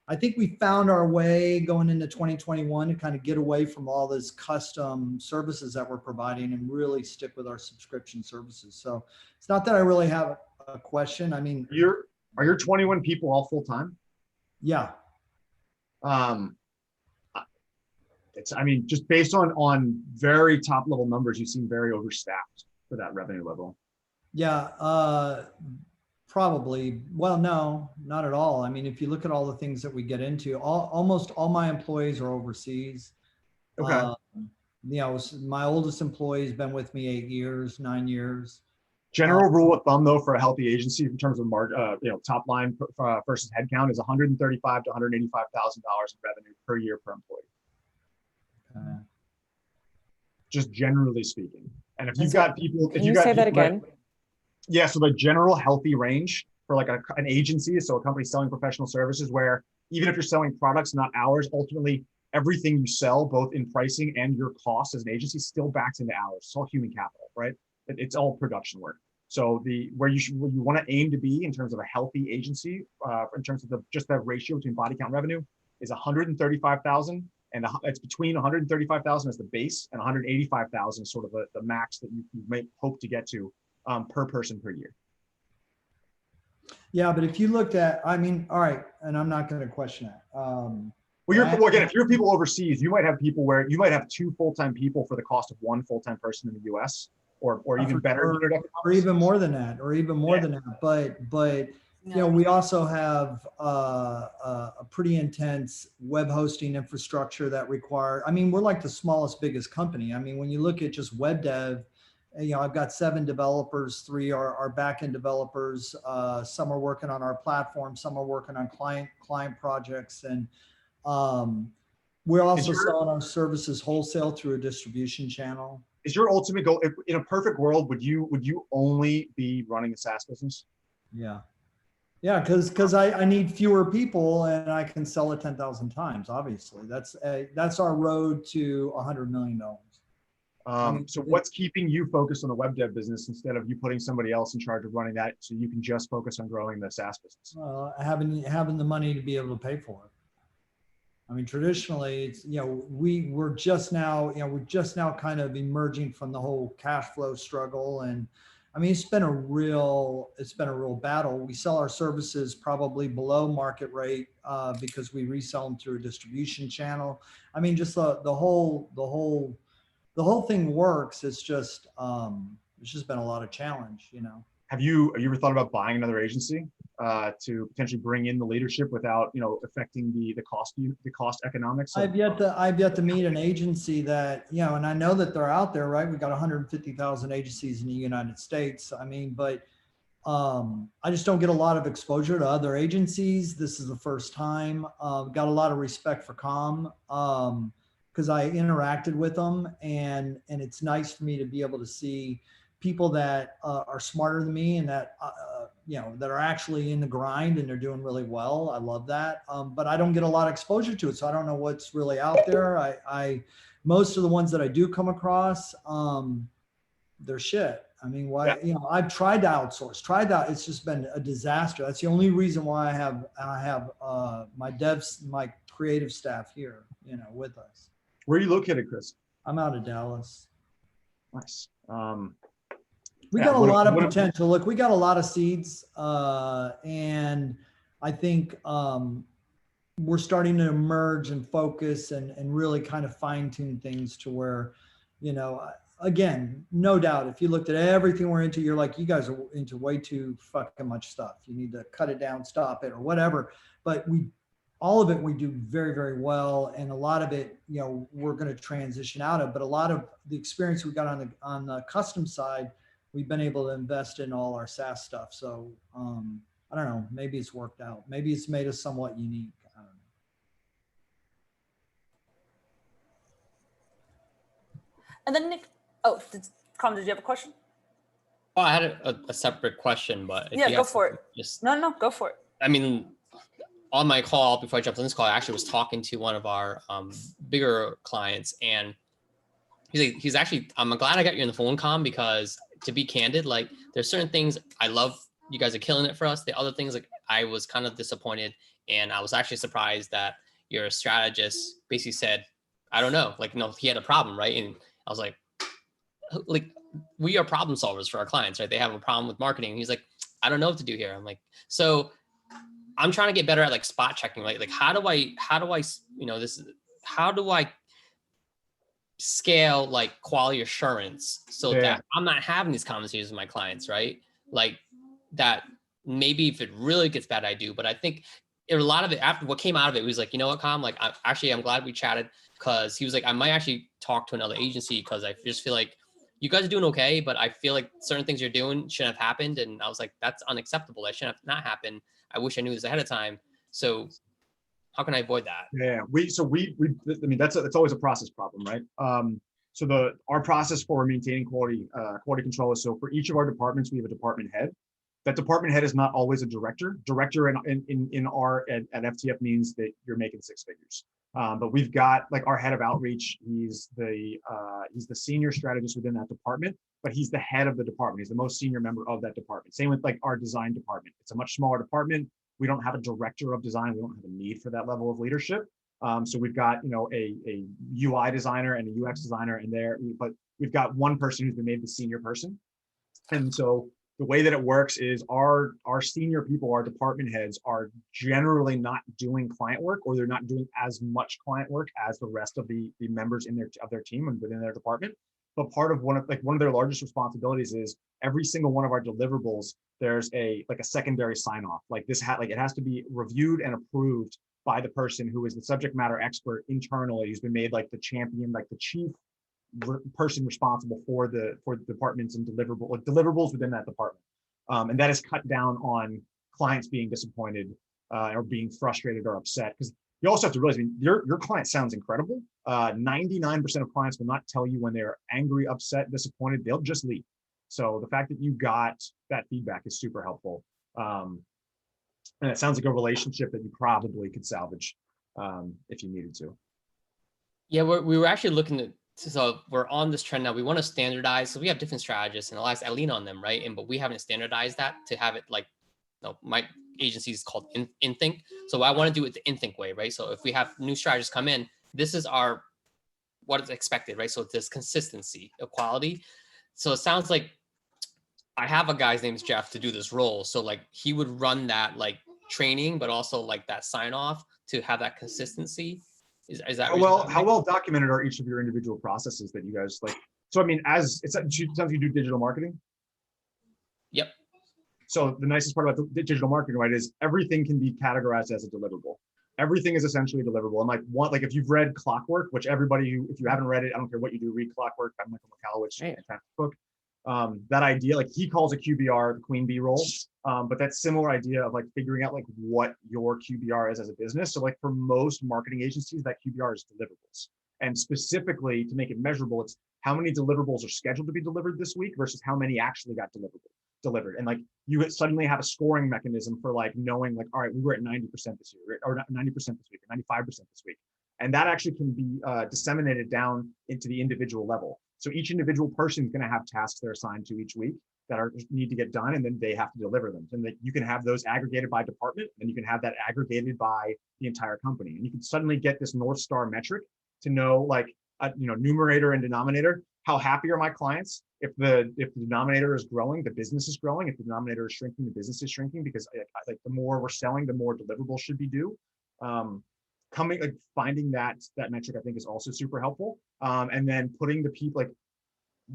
I think we found our way going into 2021 to kind of get away from all this custom services that we're providing and really stick with our subscription services. So it's not that I really have a question. I mean, are your 21 people all full time? Yeah. I mean, just based on very top level numbers, you seem very overstaffed for that revenue level. Yeah. Probably. Well, no, not at all. I mean, if you look at all the things that we get into, almost all my employees are overseas. Okay. My oldest employee has been with me 8 years, 9 years. General rule of thumb, though, for a healthy agency in terms of top line versus headcount is $135,000 to $185,000 in revenue per year per employee. Just generally speaking. And if you've got people, can you say that again? Yeah, so the general healthy range for like an agency, so a company selling professional services, where even if you're selling products, not hours, ultimately everything you sell, both in pricing and your cost as an agency, still backs into hours. It's all human capital, right? It's all production work. So where you want to aim to be in terms of a healthy agency, in terms of just the ratio between body count revenue, is 135,000, and it's between 135,000 as the base and 185,000 is sort of the max that you may hope to get to. Per person per year. Yeah, but if you looked at, I mean, all right, and I'm not going to question that. Again, if you're people overseas, you might have people where you might have 2 full-time people for the cost of 1 full-time person in the U.S. or even better, or even more than that, But we also have a pretty intense web hosting infrastructure that require. I mean, we're like the smallest, biggest company. I mean, when you look at just web dev. I've got 7 developers, 3 are back-end developers. Some are working on our platform, some are working on client projects. And we're also selling our services wholesale through a distribution channel. Is your ultimate goal, if, in a perfect world, would you only be running a SaaS business? Yeah. Yeah, because I need fewer people and I can sell it 10,000 times, obviously. That's our road to $100 million. So what's keeping you focused on the web dev business instead of you putting somebody else in charge of running that so you can just focus on growing the SaaS business? Having the money to be able to pay for it. I mean, traditionally, it's, we're just now kind of emerging from the whole cash flow struggle. And I mean, it's been a real battle. We sell our services probably below market rate because we resell them through a distribution channel. I mean, just the whole thing works. It's just, It's just been a lot of challenge, you know. Have you ever thought about buying another agency to potentially bring in the leadership without, you know, affecting the cost economics? I've yet to meet an agency that, you know, and I know that they're out there, right? We got 150,000 agencies in the United States. I mean, but I just don't get a lot of exposure to other agencies. This is the first time. Got a lot of respect for Com because I interacted with them, and it's nice for me to be able to see people that are smarter than me and that you know, that are actually in the grind and they're doing really well. I love that, but I don't get a lot of exposure to it, so I don't know what's really out there. I most of the ones that I do come across, they're shit. I mean, why? Yeah. You know, I've tried to outsource, it's just been a disaster. That's the only reason why I have my devs, my creative staff here, you know, with us. Where are you located, Chris? I'm out of Dallas. Nice. We got a lot of potential. Look, we got a lot of seeds, and I think we're starting to emerge and focus and really kind of fine tune things to where, you know, again, no doubt, if you looked at everything we're into, you're like, you guys are into way too fucking much stuff. You need to cut it down, stop it, or whatever. But all of it we do very, very well, and a lot of it, you know, we're going to transition out of. But a lot of the experience we got on the custom side, we've been able to invest in all our SaaS stuff. So I don't know, maybe it's worked out. Maybe it's made us somewhat unique. I don't know. And then Nick, did you have a question? Well, I had a separate question, but if Yeah, you go have for it. No, go for it. I mean, on my call, before I jumped on this call, I actually was talking to one of our bigger clients, and he's actually, I'm glad I got you on the phone, Com, because to be candid, like, there's certain things I love. You guys are killing it for us. The other things, like, I was kind of disappointed, and I was actually surprised that your strategist basically said, I don't know, like, no, he had a problem, right? And I was like, we are problem solvers for our clients, right? They have a problem with marketing. He's like, I don't know what to do here. I'm like, so I'm trying to get better at like spot checking, like how do I, you know, how do I scale like quality assurance so that I'm not having these conversations with my clients, right? Like that maybe if it really gets bad, I do, but I think a lot of it, after what came out of it, was like, you know what, Com, like, I'm glad we chatted, because he was like, I might actually talk to another agency because I just feel like you guys are doing okay, but I feel like certain things you're doing shouldn't have happened. And I was like, that's unacceptable. That shouldn't have not happened. I wish I knew this ahead of time. So how can I avoid that? Yeah, I mean, that's always a process problem, right? So our process for maintaining quality control is, so for each of our departments, we have a department head. That department head is not always a director. Director at FTF means that you're making six figures. But we've got like our head of outreach. He's the senior strategist within that department, but he's the head of the department. He's the most senior member of that department. Same with like our design department. It's a much smaller department. We don't have a director of design. We don't have a need for that level of leadership. So we've got, you know, a UI designer and a UX designer in there, but we've got one person who's been made the senior person. And so the way that it works is our senior people, our department heads, are generally not doing client work, or they're not doing as much client work as the rest of the members in their team and within their department. But part of one of their largest responsibilities is every single one of our deliverables, there's a secondary sign off. Like it has to be reviewed and approved by the person who is the subject matter expert internally, who's been made like the champion, like the chief person responsible for the departments and deliverables within that department. And that has cut down on clients being disappointed or being frustrated or upset, because you also have to realize, I mean, your client sounds incredible. 99% of clients will not tell you when they're angry, upset, disappointed. They'll just leave. So the fact that you got that feedback is super helpful. And it sounds like a relationship that you probably could salvage if you needed to. Yeah, we were actually looking at, so we're on this trend now. We want to standardize. So we have different strategists, and I lean on them, right? But we haven't standardized that to have it like, you know, my agency is called InThink. So I want to do it the InThink way, right? So if we have new strategists come in, this is what is expected, right? So there's consistency of quality. So it sounds like I have a guy's name is Jeff to do this role. So like he would run that like training, but also like that sign off to have that consistency. Is that how well documented are each of your individual processes that you guys like? So I mean, it sounds like you do digital marketing. Yep. So the nicest part about the digital marketing, right, is everything can be categorized as a deliverable. Everything is essentially deliverable. And like if you've read Clockwork, which everybody who, if you haven't read it, I don't care what you do, read Clockwork by Michael McCallowich, fantastic book. That idea, like he calls a QBR the queen bee role, but that similar idea of like figuring out like what your QBR is as a business. So like for most marketing agencies, that QBR is deliverables. And specifically to make it measurable, it's how many deliverables are scheduled to be delivered this week versus how many actually got delivered. And like you suddenly have a scoring mechanism for like knowing like, all right, we were at 90% this year, or 90% this week, or 95% this week. And that actually can be disseminated down into the individual level. So each individual person is going to have tasks they're assigned to each week that need to get done, and then they have to deliver them. And you can have those aggregated by department, and you can have that aggregated by the entire company. And you can suddenly get this North Star metric to know like, numerator and denominator. How happy are my clients? If the denominator is growing, the business is growing. If the denominator is shrinking, the business is shrinking, because like the more we're selling, the more deliverables should be due. Finding that metric, I think, is also super helpful. And then putting the people, like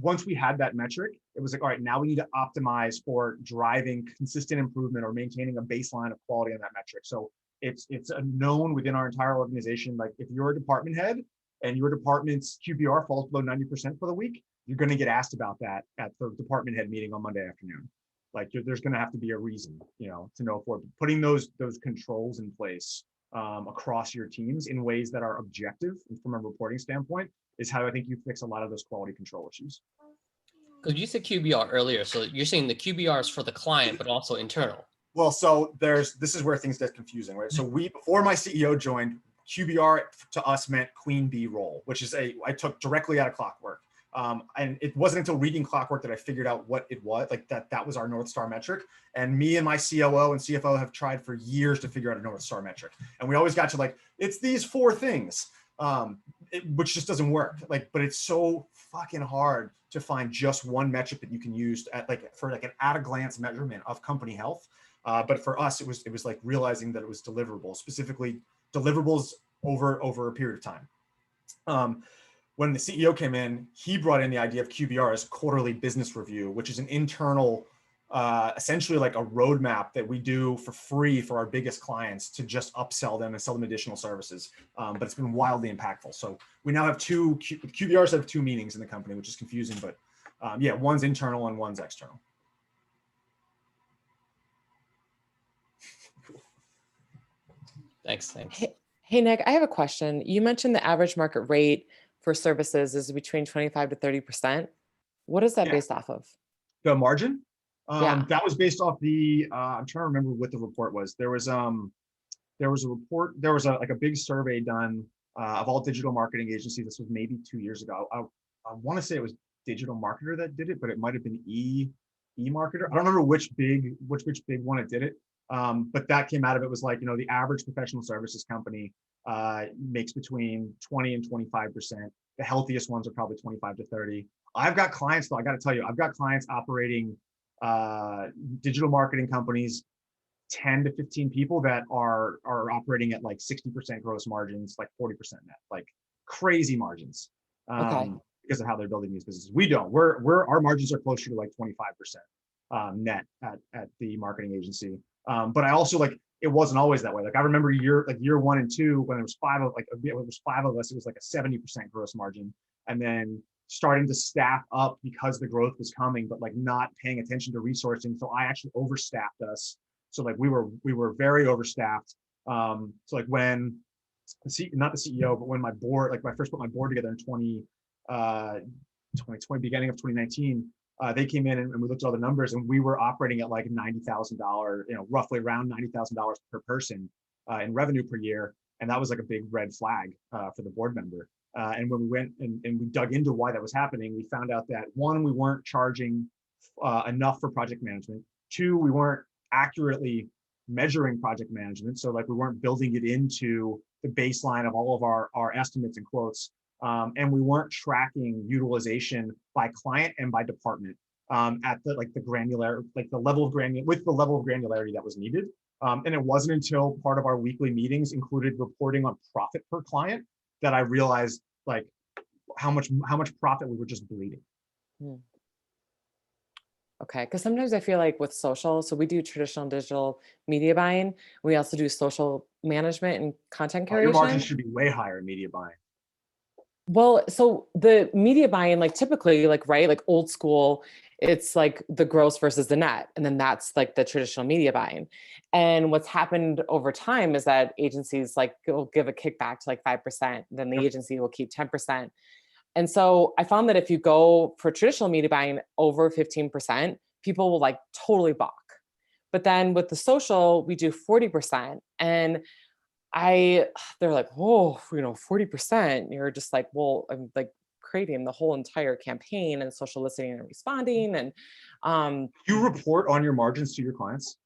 once we had that metric, it was like, all right, now we need to optimize for driving consistent improvement or maintaining a baseline of quality on that metric. So it's a known within our entire organization. Like if you're a department head and your department's QBR falls below 90% for the week, you're going to get asked about that at the department head meeting on Monday afternoon. Like there's going to have to be a reason, to know for putting those controls in place across your teams in ways that are objective and from a reporting standpoint is how I think you fix a lot of those quality control issues. Because you said QBR earlier, so you're saying the QBR is for the client, but also internal. Well, so this is where things get confusing, right? So before my CEO joined, QBR to us meant queen bee role, which is I took directly out of Clockwork. And it wasn't until reading Clockwork that I figured out what it was, like that was our North Star metric. And me and my COO and CFO have tried for years to figure out a North Star metric. And we always got to like, it's these 4 things, which just doesn't work. Like, but it's so fucking hard to find just one metric that you can use for an at a glance measurement of company health. But for us, it was like realizing that it was deliverables, specifically deliverables over a period of time. When the CEO came in, he brought in the idea of QBR as quarterly business review, which is an internal, essentially like a roadmap that we do for free for our biggest clients to just upsell them and sell them additional services. But it's been wildly impactful. So we now have QBRs have 2 meanings in the company, which is confusing, but yeah, one's internal and one's external. Thanks. Hey, Nick, I have a question. You mentioned the average market rate for services is between 25 to 30%. What is that based off of? The margin? Yeah. That was based off I'm trying to remember what the report was. There was a report, there was a big survey done of all digital marketing agencies. This was maybe 2 years ago. I want to say it was Digital Marketer that did it, but it might've been eMarketer. I don't remember which big one it did it. But that came out of it was like, the average professional services company makes between 20 and 25%. The healthiest ones are probably 25 to 30. I've got clients, though, I got to tell you, I've got clients operating digital marketing companies, 10 to 15 people that are operating at like 60% gross margins, like 40% net, like crazy margins. Because of how they're building these businesses. We don't. Our margins are closer to like 25% net at the marketing agency. But I also it wasn't always that way. Like I remember year 1 and 2 when it was 5 of us, it was like a 70% gross margin, and then starting to staff up because the growth was coming, but like not paying attention to resourcing. So I actually overstaffed us. So like we were very overstaffed. So like when not the CEO, but when my board, like when I first put my board together in 2020, beginning of 2019. They came in and we looked at all the numbers, and we were operating at like $90,000, roughly around $90,000 per person in revenue per year. And that was like a big red flag for the board member. And when we went and we dug into why that was happening, we found out that 1, we weren't charging enough for project management. 2, we weren't accurately measuring project management. So like we weren't building it into the baseline of all of our estimates and quotes. And we weren't tracking utilization by client and by department at the granular, like the level of granularity that was needed. And it wasn't until part of our weekly meetings included reporting on profit per client that I realized like how much profit we were just bleeding. Hmm. Okay, because sometimes I feel like with social, so we do traditional and digital media buying. We also do social management and content Your margins curation. should be way higher in media buying. Well, so the media buying, like typically, like, right, like old school, it's like the gross versus the net. And then that's like the traditional media buying. And what's happened over time is that agencies like will give a kickback to like 5%, then the Yep. agency will keep 10%. And so I found that if you go for traditional media buying over 15%, people will like totally balk. But then with the social, we do 40%. And they're like, oh, 40%. You're just like, well, I'm like creating the whole entire campaign and social listening and responding. And You report on your margins to your clients?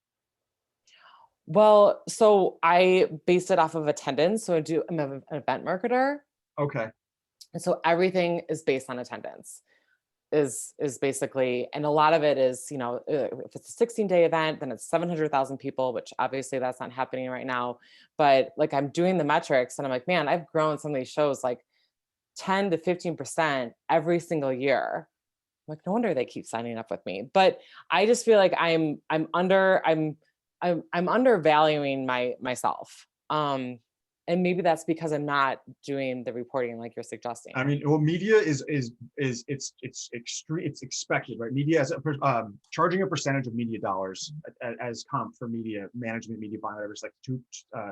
well, so I base it off of attendance. So I'm an event marketer. Okay. And so everything is based on attendance. Is basically, and a lot of it is, if it's a 16-day event, then it's 700,000 people, which obviously that's not happening right now. But like I'm doing the metrics and I'm like, man, I've grown some of these shows like 10 to 15% every single year. I'm like, no wonder they keep signing up with me. But I just feel like I'm undervaluing myself. And maybe that's because I'm not doing the reporting like you're suggesting. I mean, well, media is it's extreme. It's expected, right? Media as charging a percentage of media dollars as comp for media management, media buying, whatever. It's like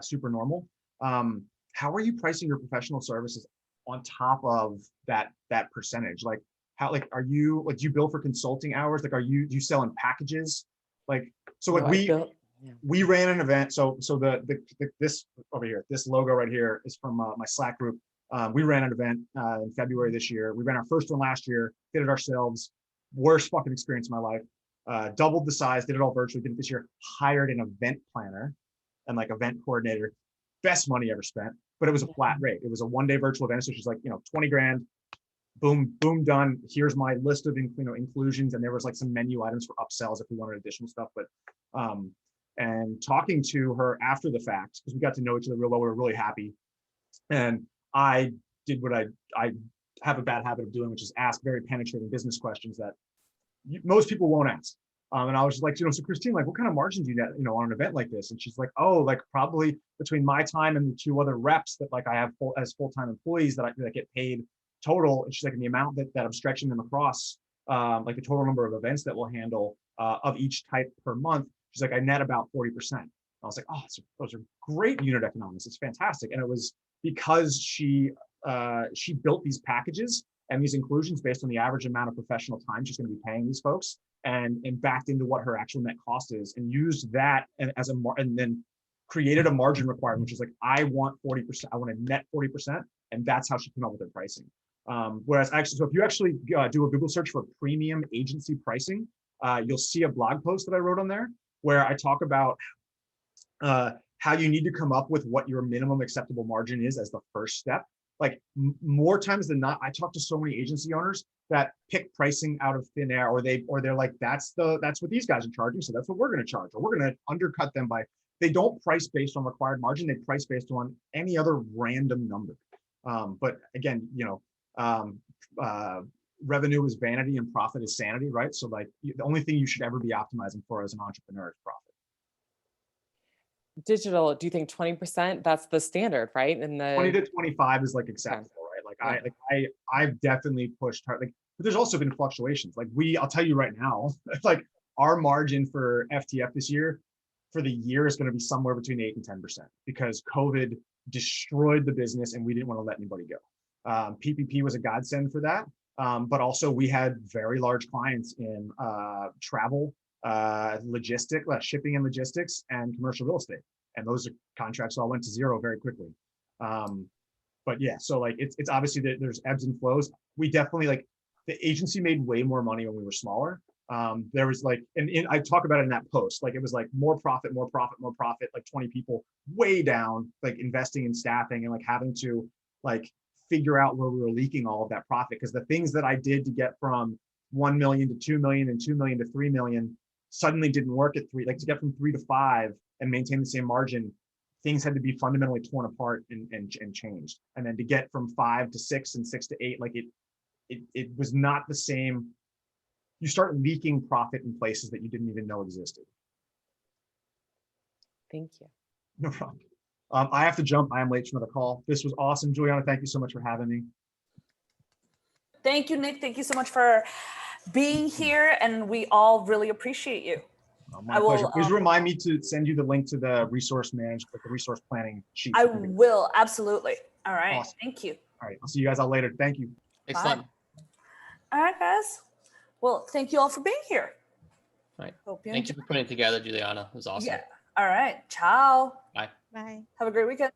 super normal. How are you pricing your professional services on top of that percentage? Like, how, like, are you, like, do you bill for consulting hours? Like, do you sell in packages? Like, so like we ran an event. So this over here, this logo right here is from my Slack group. We ran an event in February this year. We ran our first one last year, did it ourselves. Worst fucking experience of my life. Doubled the size, did it all virtually, did it this year, hired an event planner and like event coordinator. Best money ever spent, but it was a flat rate. It was a 1-day virtual event. So she's like, 20 grand, boom, boom, done. Here's my list of inclusions. And there was like some menu items for upsells if we wanted additional stuff. But and talking to her after the fact, because we got to know each other real well, we were really happy. And I did what I have a bad habit of doing, which is ask very penetrating business questions that most people won't ask. And I was just like, so Christine, like, what kind of margin do you get, on an event like this? And she's like, oh, like probably between my time and the 2 other reps that like I have as full-time employees that get paid total. And she's like, and the amount that I'm stretching them across, like the total number of events that we'll handle of each type per month. She's like, I net about 40%. I was like, oh, those are great unit economics. It's fantastic. And it was because she built these packages and these inclusions based on the average amount of professional time she's going to be paying these folks, and backed into what her actual net cost is, and used that and then created a margin requirement, which is like, I want 40%. I want to net 40%, and that's how she came up with her pricing. Whereas actually, so if you actually do a Google search for premium agency pricing, you'll see a blog post that I wrote on there where I talk about how you need to come up with what your minimum acceptable margin is as the first step. Like more times than not, I talk to so many agency owners that pick pricing out of thin air, or they're like, that's what these guys are charging, so that's what we're going to charge, or we're going to undercut them by. They don't price based on required margin. They price based on any other random number. But again, revenue is vanity and profit is sanity, right? So like the only thing you should ever be optimizing for as an entrepreneur is profit. Digital, do you think 20%? That's the standard, right? And the 20 to 25 is like acceptable, right? Like I've definitely pushed hard. Like, but there's also been fluctuations. Like I'll tell you right now, like our margin for FTF this year for the year is going to be somewhere between 8 and 10% because COVID destroyed the business and we didn't want to let anybody go. PPP was a godsend for that. But also we had very large clients in travel, shipping and logistics, and commercial real estate. And those are contracts all went to zero very quickly. But yeah, so like it's obviously that there's ebbs and flows. We definitely, like, the agency made way more money when we were smaller. There was like, and I talk about it in that post, like it was like more profit, like 20 people way down, like investing in staffing and like having to like figure out where we were leaking all of that profit. Because the things that I did to get from 1 million to 2 million and 2 million to 3 million suddenly didn't work at 3, like to get from 3 to 5 and maintain the same margin, things had to be fundamentally torn apart and changed. And then to get from 5 to 6 and 6 to 8, like it was not the same you start leaking profit in places that you didn't even know existed. Thank you. No problem. I have to jump. I am late for another call. This was awesome. Juliana, thank you so much for having me. Thank you, Nick. Thank you so much for being here, and we all really appreciate you. My pleasure. Please remind me to send you the link to the resource planning sheet. I will, absolutely. All right. Awesome. Thank you. All right. I'll see you guys all later. Thank you. Excellent. Bye. All right, guys. Well, thank you all for being here. All right. Hope you Thank you enjoy. for putting it together, Juliana. It was awesome. Yeah. All right. Ciao. Bye. Bye. Have a great weekend.